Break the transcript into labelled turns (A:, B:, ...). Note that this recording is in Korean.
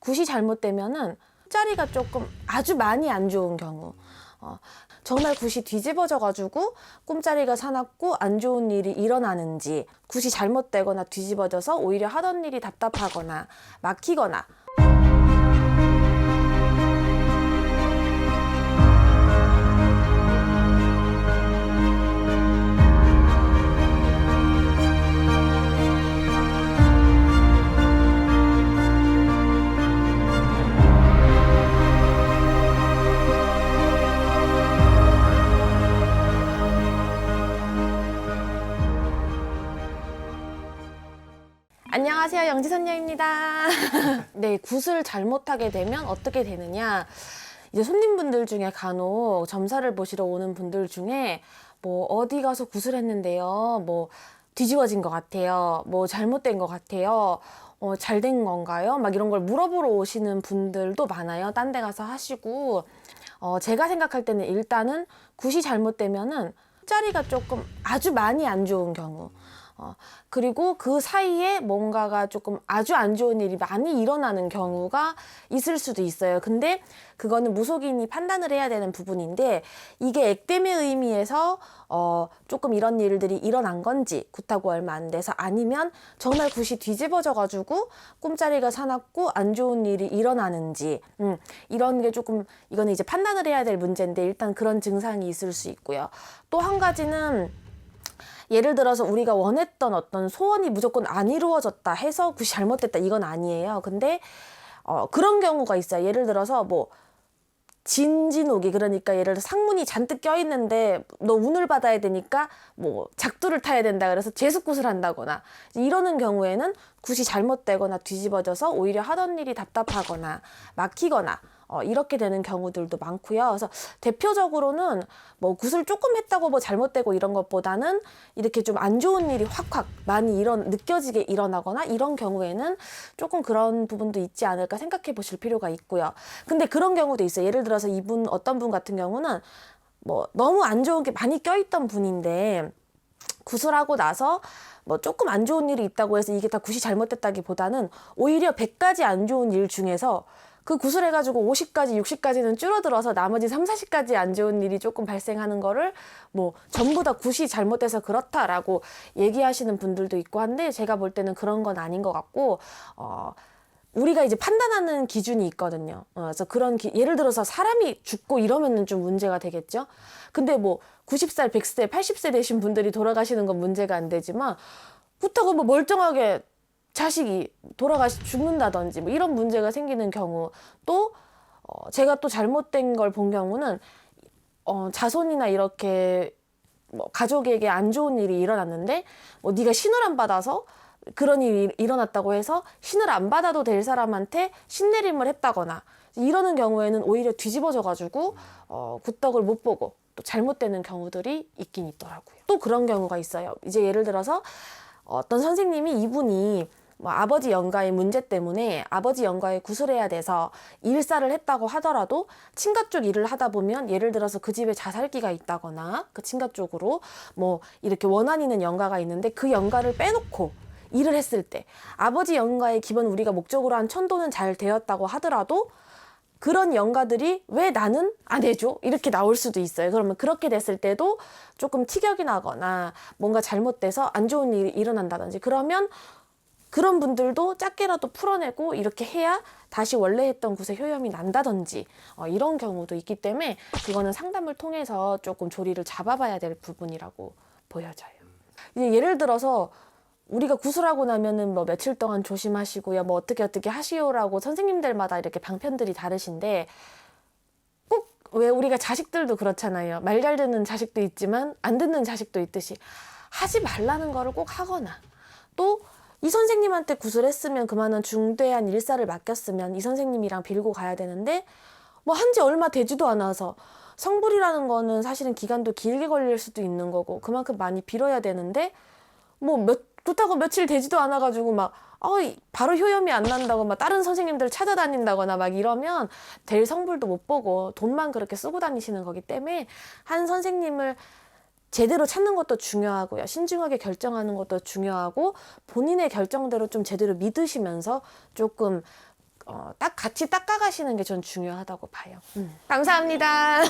A: 굿이 잘못되면은 꿈자리가 조금 아주 많이 안 좋은 경우, 정말 굿이 뒤집어져 가지고 꿈자리가 사납고 안 좋은 일이 일어나는지, 굿이 잘못되거나 뒤집어져서 오히려 하던 일이 답답하거나 막히거나. 안녕하세요, 영지선녀입니다. 네, 굿을 잘못하게 되면 어떻게 되느냐. 이제 손님분들 중에 간혹 점사를 보시러 오는 분들 중에 뭐 어디 가서 굿을 했는데요, 뭐 뒤집어진 것 같아요, 뭐 잘못된 것 같아요, 잘 된 건가요? 막 이런 걸 물어보러 오시는 분들도 많아요. 딴 데 가서 하시고. 제가 생각할 때는 일단은 굿이 잘못되면은 자리가 조금 아주 많이 안 좋은 경우, 그리고 그 사이에 뭔가가 조금 아주 안 좋은 일이 많이 일어나는 경우가 있을 수도 있어요. 근데 그거는 무속인이 판단을 해야 되는 부분인데, 이게 액땜의 의미에서 조금 이런 일들이 일어난 건지, 굿하고 얼마 안 돼서, 아니면 정말 굿이 뒤집어져 가지고 꿈자리가 사납고 안 좋은 일이 일어나는지, 이런 게 조금, 이거는 이제 판단을 해야 될 문제인데, 일단 그런 증상이 있을 수 있고요. 또 한 가지는, 예를 들어서 우리가 원했던 어떤 소원이 무조건 안 이루어졌다 해서 굿이 잘못됐다, 이건 아니에요. 근데 그런 경우가 있어요. 예를 들어서 뭐 진진옥이, 그러니까 예를 들어 상문이 잔뜩 껴있는데 너 운을 받아야 되니까 뭐 작두를 타야 된다 그래서 재수굿을 한다거나, 이러는 경우에는 굿이 잘못되거나 뒤집어져서 오히려 하던 일이 답답하거나 막히거나 이렇게 되는 경우들도 많고요. 그래서 대표적으로는 뭐 굿을 조금 했다고 뭐 잘못되고 이런 것보다는 이렇게 좀 안 좋은 일이 확확 많이 느껴지게 일어나거나 이런 경우에는 조금 그런 부분도 있지 않을까 생각해 보실 필요가 있고요. 근데 그런 경우도 있어요. 예를 들어서 어떤 분 같은 경우는 뭐 너무 안 좋은 게 많이 껴있던 분인데, 굿을 하고 나서 뭐 조금 안 좋은 일이 있다고 해서 이게 다 굿이 잘못됐다기보다는 오히려 100가지 안 좋은 일 중에서 그 굿을 해가지고 50가지, 60가지는 줄어들어서 나머지 3, 40가지 안 좋은 일이 조금 발생하는 거를 뭐 전부 다 굿이 잘못돼서 그렇다라고 얘기하시는 분들도 있고 한데, 제가 볼 때는 그런 건 아닌 것 같고, 우리가 이제 판단하는 기준이 있거든요. 그래서 예를 들어서 사람이 죽고 이러면은 좀 문제가 되겠죠. 근데 뭐 90살, 100세, 80세 되신 분들이 돌아가시는 건 문제가 안 되지만, 그렇다고 뭐 멀쩡하게 자식이 죽는다든지 뭐 이런 문제가 생기는 경우, 또 제가 또 잘못된 걸 본 경우는 자손이나 이렇게 뭐 가족에게 안 좋은 일이 일어났는데, 뭐 네가 신을 안 받아서 그런 일이 일어났다고 해서 신을 안 받아도 될 사람한테 신내림을 했다거나, 이러는 경우에는 오히려 뒤집어져 가지고 굿덕을 못 보고 또 잘못되는 경우들이 있긴 있더라고요. 또 그런 경우가 있어요. 이제 예를 들어서 어떤 선생님이, 이분이 뭐 아버지 영가의 문제 때문에 아버지 영가에 굿을 해야 돼서 일사를 했다고 하더라도, 친가 쪽 일을 하다 보면 예를 들어서 그 집에 자살기가 있다거나 그 친가 쪽으로 뭐 이렇게 원한 있는 영가가 있는데, 그 영가를 빼놓고 일을 했을 때 아버지 영가의 기본 우리가 목적으로 한 천도는 잘 되었다고 하더라도, 그런 영가들이 왜 나는 안 해줘? 이렇게 나올 수도 있어요. 그러면 그렇게 됐을 때도 조금 티격이 나거나 뭔가 잘못돼서 안 좋은 일이 일어난다든지, 그러면 그런 분들도 작게라도 풀어내고 이렇게 해야 다시 원래 했던 굿에 효염이 난다든지, 이런 경우도 있기 때문에 그거는 상담을 통해서 조금 조리를 잡아봐야 될 부분이라고 보여져요. 이제 예를 들어서 우리가 굿을 하고 나면은 뭐 며칠 동안 조심하시고요, 뭐 어떻게 하시오라고 선생님들마다 이렇게 방편들이 다르신데, 꼭 왜 우리가 자식들도 그렇잖아요. 말 잘 듣는 자식도 있지만 안 듣는 자식도 있듯이, 하지 말라는 거를 꼭 하거나, 또 이 선생님한테 굿을 했으면 그만한 중대한 일사를 맡겼으면 이 선생님이랑 빌고 가야 되는데, 뭐 한지 얼마 되지도 않아서, 성불이라는 거는 사실은 기간도 길게 걸릴 수도 있는 거고 그만큼 많이 빌어야 되는데, 뭐 그렇다고 며칠 되지도 않아가지고 막 바로 효염이 안 난다고 막 다른 선생님들 찾아다닌다거나 막 이러면 될 성불도 못 보고 돈만 그렇게 쓰고 다니시는 거기 때문에, 한 선생님을 제대로 찾는 것도 중요하고요, 신중하게 결정하는 것도 중요하고, 본인의 결정대로 좀 제대로 믿으시면서 조금 딱 같이 닦아가시는 게 전 중요하다고 봐요. 감사합니다.